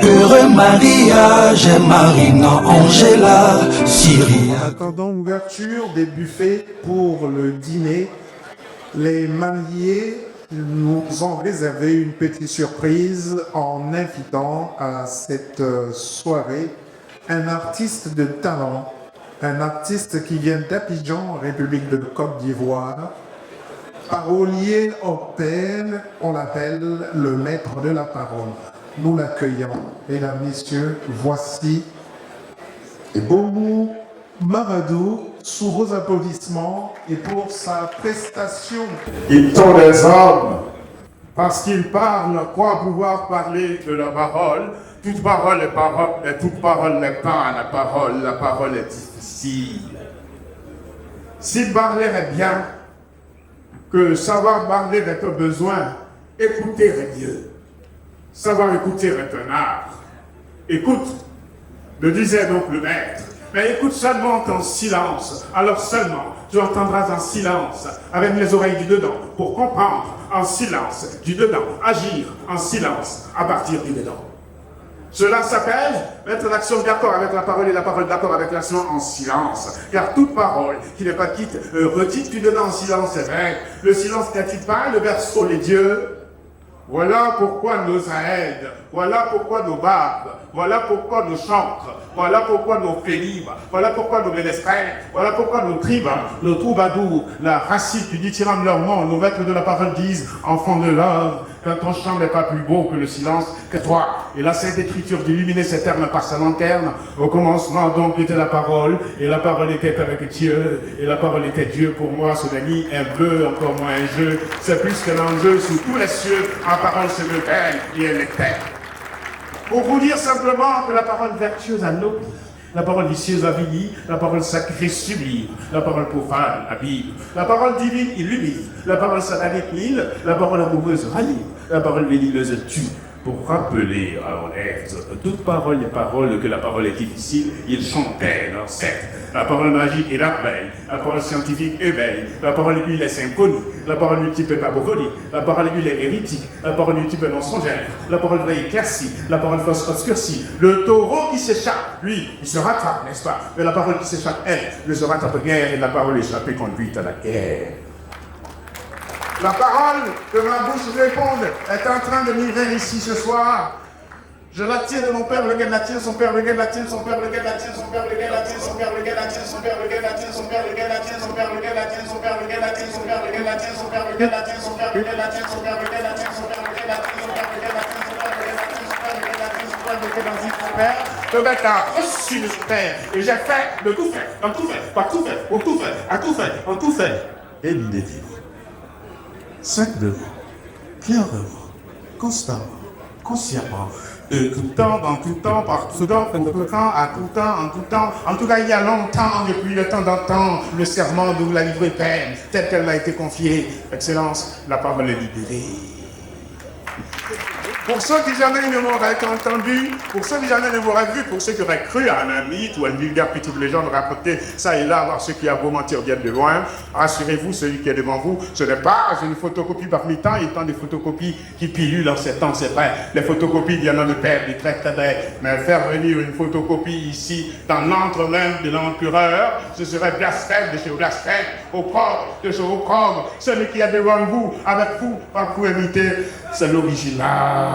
Heureux mariage, Marina, Angela, Syrie. En attendant l'ouverture des buffets pour le dîner, les mariés nous ont réservé une petite surprise en invitant à cette soirée un artiste de talent, un artiste qui vient d'Abidjan, République de Côte d'Ivoire, parolier au père, on l'appelle le maître de la parole. Nous l'accueillons. Mesdames, Messieurs, voici Ebomou Mamadou, sous vos applaudissements et pour sa prestation. Ils sont des hommes, parce qu'ils parlent, croient pouvoir parler de la parole. Toute parole est parole, et toute parole n'est pas la parole est difficile. Si parler est bien, que savoir parler est un besoin, écouter est mieux. Savoir écouter est un art. Écoute, le disait donc le maître, mais écoute seulement en silence. Alors seulement, tu entendras en silence, avec les oreilles du dedans, pour comprendre en silence, du dedans, agir en silence, à partir du dedans. Cela s'appelle mettre l'action d'accord avec la parole et la parole d'accord avec l'action en silence. Car toute parole qui n'est pas quitte, redite du dedans en silence est vaine. Le silence n'est-il pas le berceau des dieux? Voilà pourquoi nos aèdes, voilà pourquoi nos barbes, voilà pourquoi nos chantres, voilà pourquoi nos félibres, voilà pourquoi nos ménestrels, voilà pourquoi nos tribes, nos troubadours, la racine du dithyrambe leur nom, nos maîtres de la parole disent, enfants de l'homme, quand ton chant n'est pas plus beau que le silence, que toi. Et la Sainte Écriture d'illuminer ces termes par sa lanterne. Au commencement donc était la parole, et la parole était avec Dieu, et la parole était Dieu. Pour moi, ce n'est ni un vœu, encore moins un jeu. C'est plus qu'un enjeu sous tous les cieux. En parole se levaient et elle était. Pour vous dire simplement que la parole vertueuse a noble, la parole vicieuse avilie, la parole sacrée sublime, la parole profane abîme, la parole divine illumine, la parole satanique mille, la parole amoureuse ranime, la parole vénineuse tue. Pour rappeler à honnête, toute parole est parole, que la parole est difficile, ils chantaient leur secte. La parole magique est la belle, la parole scientifique est belle, la parole huile est symphonie, la parole multiple est babophonie, la parole huile est hérétique, la parole multiple est mensongère, la parole vraie est éclaircie, la parole fausse obscurcie. Le taureau qui s'échappe, lui, il se rattrape, n'est-ce pas? Mais la parole qui s'échappe, elle, ne se rattrape guère, et la parole échappée conduit à la guerre. La parole que ma bouche réponde est en train de migrer ici ce soir. Je la tiens de mon père, lequel la tient, son père, lequel la tient, son père, lequel la tient, son père, lequel la tient, son père, lequel la tient, son père, lequel la tient, son père, lequel la tient, son père, lequel la tient, son père, lequel la tient, son père, lequel la tient, son père, lequel la tient, son père, lequel la tient, son père, lequel la tient, son père, lequel la tient, son père, lequel la tient, son père, lequel la tient, son père, lequel la tient, son père, lequel la tient, son père. Le maître a reçu de son père, et j'ai fait de tout fait, en tout fait, pas tout fait, pour tout fait, à tout fait, en tout fait. Et lui dit 5 de vous, clairement, constamment, consciemment, de tout temps, dans tout temps, par tout temps, pour tout temps, à tout temps, en tout temps. En tout cas, il y a longtemps, depuis le temps d'antan, le serment de la livrer peine, telle qu'elle m'a été confiée. Excellence, la parole est libérée. Pour ceux qui jamais ne m'auraient entendu, pour ceux qui jamais ne m'auraient vu, pour ceux qui auraient cru à un mythe ou à une vulgaire petite légende rapportée ça et là, voir ceux qui a beau mentir viennent de loin, rassurez-vous, celui qui est devant vous, ce n'est pas une photocopie parmi tant et tant de photocopies qui pilulent en ces temps, c'est vrai. Les photocopies viennent de perdre, des traits mais faire venir une photocopie ici, dans l'antre même de l'empereur, ce serait blasphème de chez blasphème, au corps de chez au corps. Celui qui est devant vous, avec vous, par vous imiter, c'est l'original.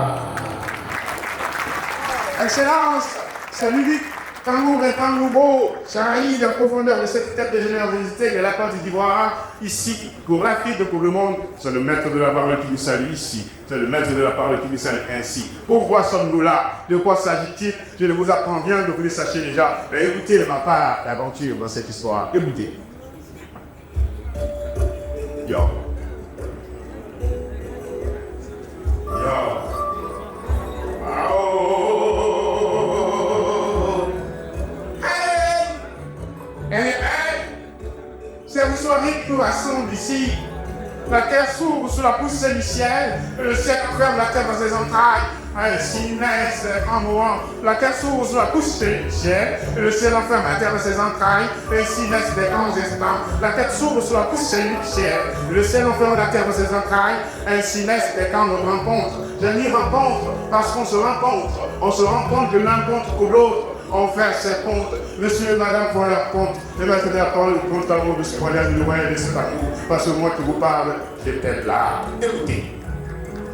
Excellence, c'est l'unique tambour et tambour, charrie de profondeur de cette tête de générosité de la Côte d'Ivoire, ici, pour l'Afrique, pour le monde, c'est le maître de la parole qui nous salue ici, c'est le maître de la parole qui nous salue ainsi. Pourquoi sommes-nous là? De quoi s'agit-il? Je ne vous apprends rien, que vous le sachiez déjà, mais écoutez de ma part l'aventure dans cette histoire, écoutez. Yo. Yo. C'est une soirée qui nous rassemble ici. La terre s'ouvre sous la poussée du ciel, et le ciel ferme la terre dans ses entrailles. Ainsi naissent en mourant. La terre s'ouvre sous la poussée du ciel, et le ciel enferme la terre dans ses entrailles. Ainsi naissent des grands instants. La terre s'ouvre sous la poussée du ciel, et le ciel enferme la terre dans ses entrailles. Ainsi naissent des grandes rencontres. Je dis rencontre parce qu'on se rencontre. On se rencontre de l'un contre l'autre. On fait ses comptes. Monsieur et madame font leurs comptes. Et maintenant, la parole compte à vous de ce problème de loin et de ce parcours. Parce que moi qui vous parle, j'étais là. Écoutez.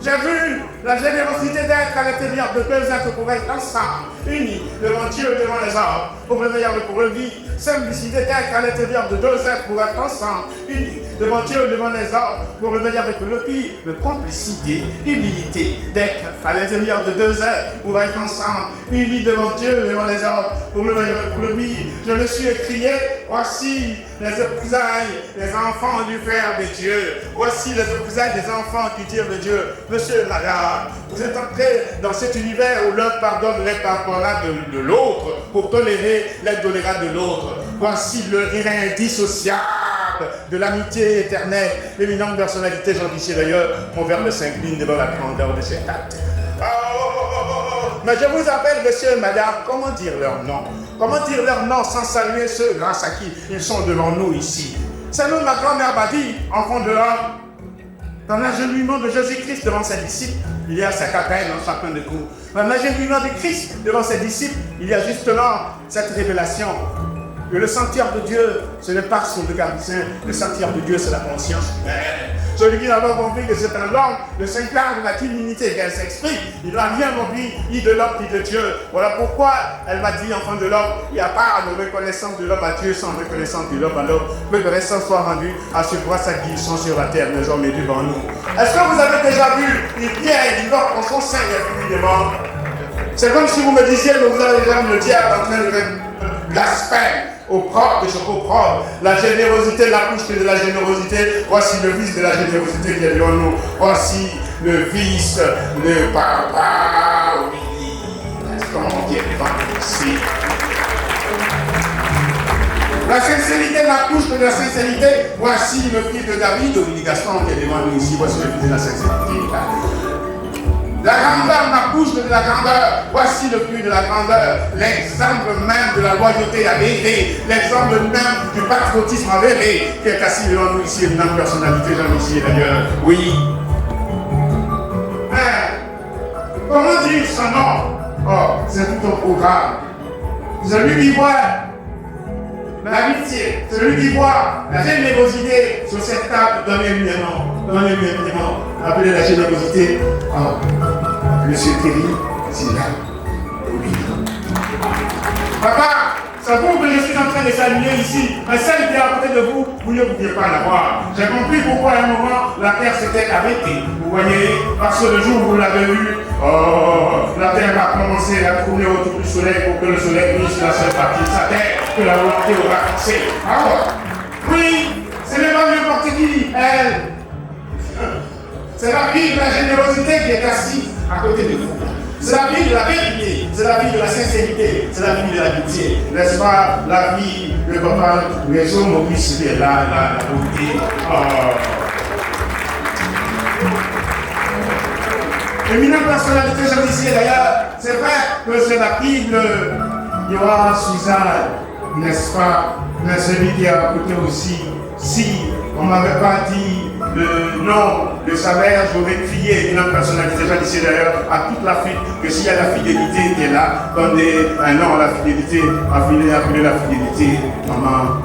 J'ai vu la générosité d'être à l'intérieur de deux êtres pour être ensemble, unis devant Dieu et devant les hommes, pour le meilleur et pour le vie. Simplicité d'être à l'intérieur de deux êtres pour être ensemble, unis devant Dieu et devant les hommes, pour le meilleur et pour le pire. De complicité, humilité d'être à l'intérieur de deux êtres pour être ensemble, unis devant Dieu et devant les hommes, pour le meilleur et pour le pire. Je me suis écrié, voici les épousailles des enfants du Père de Dieu. Voici les épousailles des enfants qui tirent de Dieu. Monsieur et madame, vous êtes entrés dans cet univers où l'un pardonne l'intempérable de l'autre pour tolérer l'intolérable de l'autre. Voici le lien indissociable de l'amitié éternelle. L'éminente personnalité, Jean Pichier d'ailleurs, mon verbe s'incline devant la grandeur de cet acte. Mais je vous appelle monsieur et madame, comment dire leur nom? Comment dire leur nom sans saluer ceux grâce à qui ils sont devant nous ici? C'est nous, ma grand-mère Badi, enfant de l'homme. Dans l'agenouillement de Jésus-Christ devant ses disciples, il y a sa capelle en chacun de vous. Dans l'agenouillement de Christ devant ses disciples, il y a justement cette révélation que le sanctuaire de Dieu, ce n'est pas son regard saint, le sanctuaire de Dieu, c'est la conscience humaine. Celui qui n'a pas compris que c'est un homme, le Saint-Clair de la divinité qu'elle s'exprime, il n'a rien compris, ni de l'homme, ni de Dieu. Voilà pourquoi elle m'a dit, enfant de l'homme, il n'y a pas de reconnaissance de l'homme à Dieu sans reconnaissance de l'homme à l'homme. Que de reconnaissance soit rendue à ce grâce à qui ils sont sur la terre, les hommes et devant nous. Est-ce que vous avez déjà vu une pierre et du corps en son sein infiniment? C'est comme si vous me disiez que vous avez déjà vu le diable en train de blasphème. Au propre, de ce propre, la générosité, la couche de la générosité, voici le vice de la générosité qui est devant nous, voici le vice, le papa, oui, comment qui est devant nous ici. La sincérité, la couche de la sincérité, voici le fils de David, Dominique Gaston qui est devant nous ici, voici le fils de la sincérité. La grandeur, la couche de la grandeur, voici le fruit de la grandeur, l'exemple même de la loyauté avérée, l'exemple même du patriotisme avéré qui est assis devant nous ici, une grande personnalité, Jean-Michel d'ailleurs. Oui. Mais, comment dire son nom? Oh, c'est tout un programme. Celui qui voit l'amitié, celui qui voit la générosité sur cette table, donnez-lui un nom. Donnez-lui un nom. Appelez la générosité. Oh. Monsieur Terry, c'est là. Oui. Papa, c'est vous que je suis en train de saluer ici. Mais celle qui est à côté de vous, vous ne pouviez pas la voir. J'ai compris pourquoi à un moment la terre s'était arrêtée. Vous voyez, parce que le jour où vous l'avez vu, oh, la terre a commencé à tourner autour du soleil pour que le soleil brille sur la seule partie de sa terre, que la volonté aura fixé. Alors, oui, ce n'est pas n'importe qui, elle. C'est la vie de la générosité qui est assise à côté de vous. C'est la vie de la vérité, c'est la vie de la sincérité, c'est la vie de l'amitié. N'est-ce pas la vie de papa Réseau Maurice qui est là, la beauté. Éminente personnalité, je disais d'ailleurs, c'est vrai que c'est la Bible de Yoann Suzanne, n'est-ce pas? Mais celui qui est à côté aussi, si on ne m'avait pas dit le nom de sa mère, j'aurais crié une personnalité, déjà d'ici d'ailleurs, à toute l'Afrique, que s'il y a la fidélité qui est là, donnez un nom à la fidélité, appelez la fidélité, maman.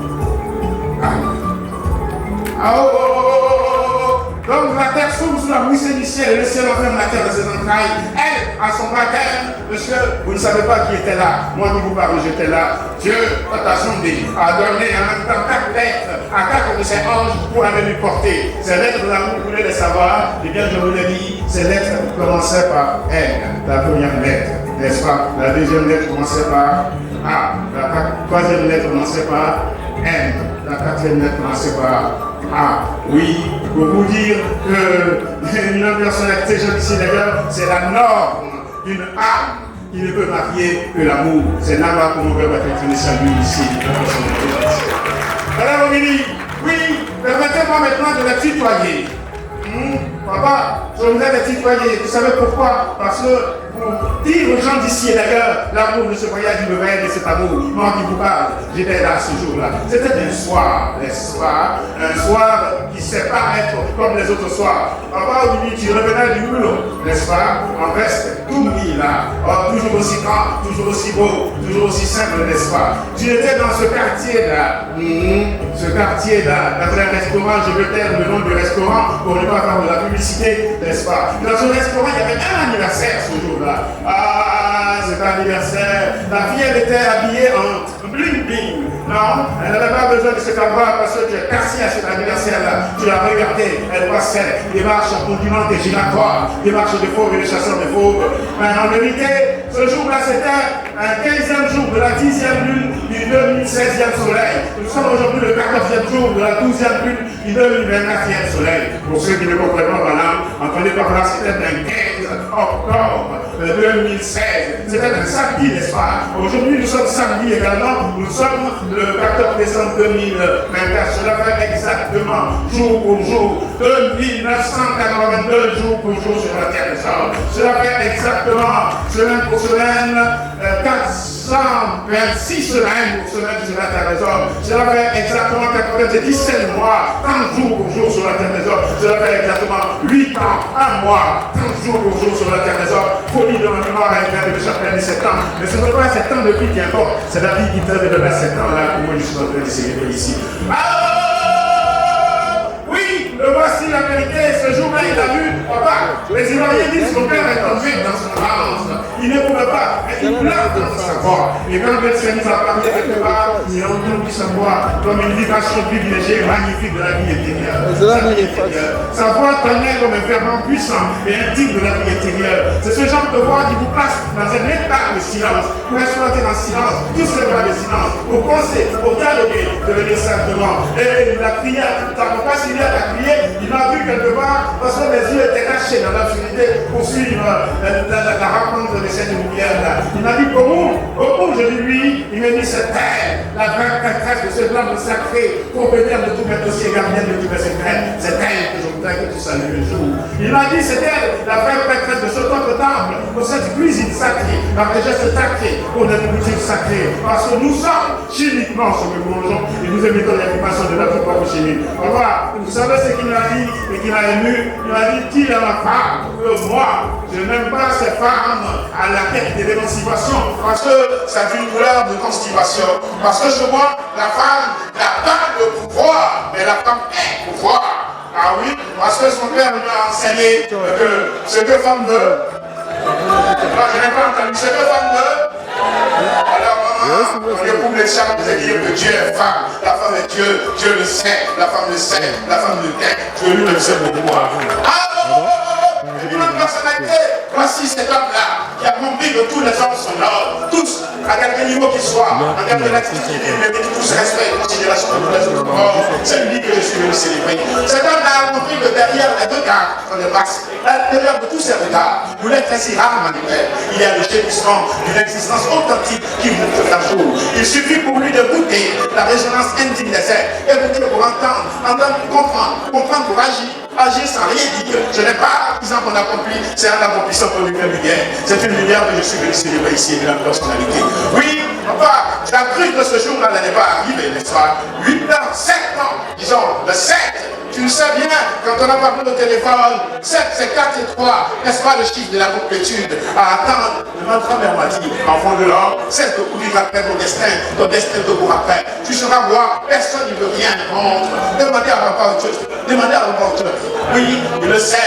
Donc la terre s'ouvre sous la bouissée du ciel et le ciel enferme la terre de ses entrailles. Elle, à son baptême, monsieur, vous ne savez pas qui était là. Moi qui vous parle, j'étais là. Dieu, quand a sondé, a donné en même temps 4 lettres à 4 de ses anges pour la lui porter. Ces lettres de l'amour, vous voulez les savoir? Eh bien, je vous l'ai dit, ces lettres commençaient par N, la première lettre, n'est-ce pas? La deuxième lettre commençait par A. La troisième lettre commençait par N. La quatrième lettre commençait par A. Oui, pour vous dire que une personnalité, je dis d'ailleurs, c'est la norme d'une âme qui ne peut marier que l'amour. C'est là-bas que mon père va être salut ici. Madame Omini, oui, permettez-moi maintenant de la tutoyer. Papa, je vous ai tutoyer. Vous savez pourquoi? Parce que pour dire aux gens d'ici et d'ailleurs l'amour de ce voyage du réel et cet amour. Moi qui vous parle, j'étais là ce jour-là. C'était un soir, n'est-ce pas? Un soir qui ne sait pas être comme les autres soirs. Avant, au début, tu revenais du boulot, n'est-ce pas? En veste, tout mis là. Oh, toujours aussi grand, toujours aussi beau, toujours aussi simple, n'est-ce pas? Tu étais dans ce quartier-là. Ce quartier-là, dans un restaurant, je vais taire le nom du restaurant pour ne pas faire de la publicité, n'est-ce pas? Dans ce restaurant, il y avait un anniversaire ce jour-là. Ah, cet anniversaire. La fille, elle était habillée en bling bling. Non, elle n'avait pas besoin de se avoir parce que tu es assis à cet anniversaire-là. Tu l'as regardé, elle passait, des marches continentes et giratoires, des marches de fauves et des chasseurs de fauves. Mais en vérité, ce jour-là, c'était un 15e jour de la 10e lune du 2016e soleil. Nous sommes aujourd'hui le 14e jour de la 12e lune du 2024e soleil. Pour ceux qui ne comprennent pas l'âme, entendez par là, c'était un 15 octobre 2016. C'était un samedi, n'est-ce pas? Aujourd'hui, nous sommes samedi également. Nous sommes le 14 décembre 2024. Cela fait exactement jour pour jour 2982 jours pour jour sur la terre des hommes. Cela fait exactement semaine pour semaine 426 semaines pour semaine sur la terre des hommes. Cela fait exactement 97 mois, 30 jours pour jour sur la terre des hommes. Cela fait exactement 8 ans, 1 mois, 30 jours pour jour sur la terre des hommes. Folie de la mémoire à de chaque année 7 ans. Mais ce n'est pas 7 ans de vie qui importe, c'est la vie qui te donne 7 ans là pour moi je suis en train de célébrer ici. Oui, le voici la vérité. Ce jour-là, il a vu, papa, les Ivoiriens disent que son père est tombé dans son transe. Il ne pouvait pas, mais il pleure dans sa voix. Et quand le Seigneur a parlé quelque part, il a entendu sa voix comme une vibration privilégiée, magnifique de la vie intérieure. Sa voix tenait comme un fervent puissant et intime de la vie intérieure. C'est ce genre de voix qui vous place dans un état de silence, pour exploiter dans le silence, tout ce état de silence, pour penser, pour dialoguer, devenir simplement. Et la prière, ça ne pas s'il a crié, il a vu quelque part, parce que les yeux étaient cachés dans l'obscurité pour suivre la rencontre de cette lumière-là. Il m'a dit comment je dis oui, il m'a dit c'est elle, la vraie prêtresse de ce flamme sacré, propriétaire de tous mes dossiers, gardienne de tous mes secrets. C'est elle que je voudrais que tu salues le jour. Il m'a dit c'est elle, la vraie prêtresse de ce temple temple, pour cette cuisine sacrée, la richesse sacrée, pour notre boutique sacrée. Parce que nous sommes chimiquement ce que nous mangeons et nous émettons l'information de notre propre chimie. Au revoir. Vous savez ce qu'il m'a dit et qui m'a ému? Il m'a dit qui est ma femme? Moi, je n'aime pas ces femmes à la quête de l'émancipation parce que c'est une couleur de constipation. Parce que chez moi, la femme n'a pas de pouvoir, mais la femme est pouvoir. Ah oui, parce que son père lui a enseigné que ce que femme veut. Moi, je n'ai pas entendu ce que femme veut. Alors, on éprouve les charmes des équilibres que Dieu est femme. La femme est Dieu, Dieu le sait, la femme le sait, la femme le tait. Dieu lui le sait beaucoup moins. Une personnalité, voici cet homme-là qui a compris que tous les hommes sont nobles, tous, à quelque niveau qu'ils soient, en termes de l'activité, ils méritent tous respect et considération de tous les autres corps. C'est lui que je suis venu célébrer. Cet homme-là a compris que derrière les regards qu'on le passe, derrière de tous ces regards, vous l'êtes ainsi rarement libéré. Il y a le gémissement d'une existence authentique qui vous fait un jour. Il suffit pour lui de goûter la résonance intime des êtres, écouter pour entendre pour comprendre pour agir sans rien dire. Je n'ai pas l'artisan qu'on accomplit, c'est un accomplissant pour lui-même lumière. C'est une lumière que je suis venu célébrer ici, de la personnalité. Oui, papa, j'ai appris que ce jour-là n'est pas arrivé, n'est-ce pas? 8 ans, 7 ans, disons, le 7. Tu le sais bien, quand on a parlé au téléphone, 7 c'est 4 et 3, n'est-ce pas le chiffre de la complétude? À attendre, ma grand-mère m'a dit, enfant de l'homme, c'est de courir après ton destin de court après. Tu seras roi, personne ne veut rien contre. Demandez à mon Dieu. Oui, il le sait,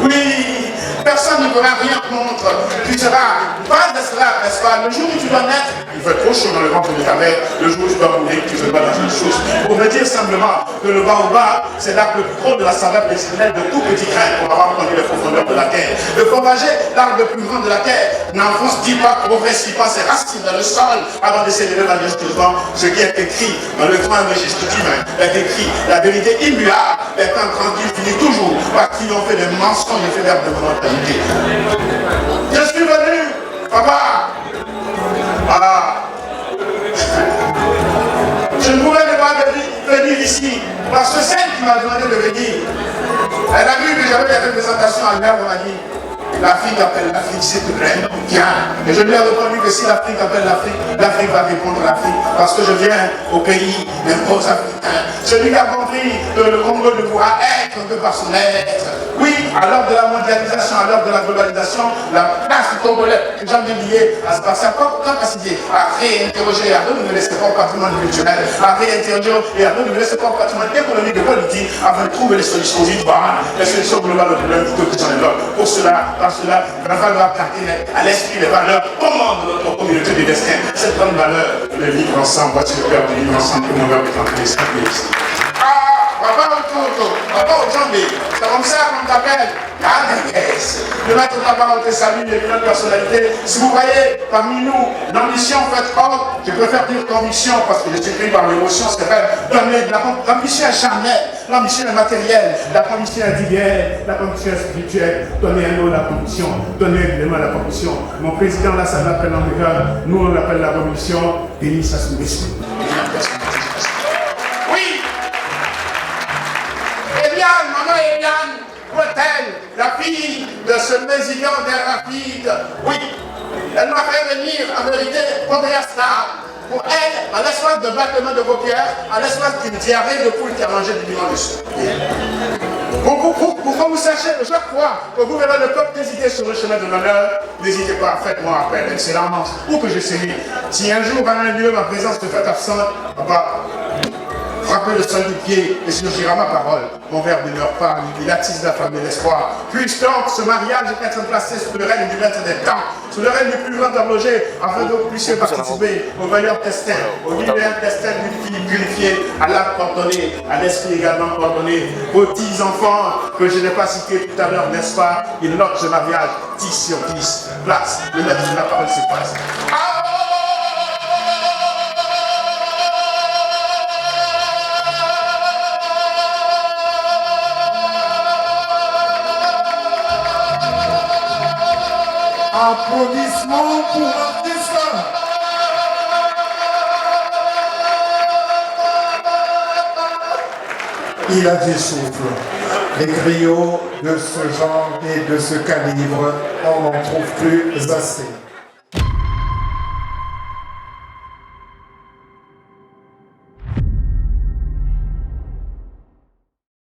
oui. Personne ne verra rien contre. Tu seras pas d'esclave, n'est-ce pas? Le jour où tu dois naître, il fait trop chaud dans le ventre de ta mère. Le jour où tu dois mourir, tu te bats dans une chose. Pour me dire simplement que le baobab, c'est l'arbre le plus gros de la saveur précisionnelle de tout petit grain pour avoir entendu les profondeurs de la terre. Le fromager, l'arbre le plus grand de la terre, n'enfonce-t-il pas progressivement ses racines dans le sol avant de s'élever majestueusement? Ce qui est écrit dans le grand registre divin est écrit. La vérité immuable étant tranquille finit toujours par triompher des mensonges éphémères de mon mentalité. Je suis venu, papa. Voilà. Je ne pouvais pas venir ici parce que celle qui m'a demandé de venir, elle a vu que j'avais des représentations à l'heure de ma vie. L'Afrique appelle l'Afrique, c'est vrai, viens. Et je lui ai répondu que si l'Afrique appelle l'Afrique, l'Afrique va répondre à l'Afrique, parce que je viens au pays d'un beaux Africains. Celui qui a compris que le Congo ne pourra être que par son être. Oui, à l'heure de la mondialisation, à l'heure de la globalisation, la place du Congolais est jamais liée à sa propre capacité à réinterroger et à renouveler ses propres patrimoines culturels, à réinterroger et à renouveler ses propres patrimoines économiques et politiques afin de trouver les solutions idoines, les solutions globales aux problèmes que j'en ai là. Pour cela, par cela, la valeur appartient à l'esprit des valeurs commande notre communauté du destin. Cette grande valeur de vivre ensemble, voici le cœur de vivre ensemble que mon verbe est en train de s'appeler. Papa au Djambé, c'est comme ça qu'on t'appelle le maître de la parole te salue, les grandes personnalités. Si vous voyez parmi nous l'ambition faite homme, je préfère dire conviction parce que je suis pris par l'émotion, c'est vrai. L'ambition est charnelle, l'ambition est matérielle, la conviction est d'hier, la conviction est spirituelle. Donnez un nom la conviction, donnez évidemment la conviction. Mon président là, ça l'appelle en regard, nous on l'appelle la conviction, béni sa soumission. Maman Eliane, Bretel, la fille de ce mésillant des rapides, oui, elle m'a fait venir en vérité pour pour elle, à l'espace de battement de paupières, à l'espace d'une diarrhée de poule qui a mangé du dimanche dessus. Pour que vous sachiez, chaque fois que vous verrez le peuple hésiter sur le chemin de l'honneur, n'hésitez pas, faites-moi appel, excellemment, où que je serai. Si un jour, à un lieu, ma présence te fait absente, papa, frappez le sol du pied et surgira ma parole. Mon verbe ne meurt pas, il attise la flamme de l'espoir. Puisse donc ce mariage être placé sous le règne du maître des temps, sous le règne du plus grand horloger, afin que vous puissiez participer au meilleur destin, au meilleur destin d'une fille purifiée, à l'âme pardonnée, à l'esprit également pardonné. Vos 10 enfants que je n'ai pas cités tout à l'heure, n'est-ce pas? Ils notent ce mariage 10 sur 10. Place, le maître de la parole se passe. Applaudissements pour l'artiste. Il a du souffle. Les griots de ce genre et de ce calibre, on n'en trouve plus assez.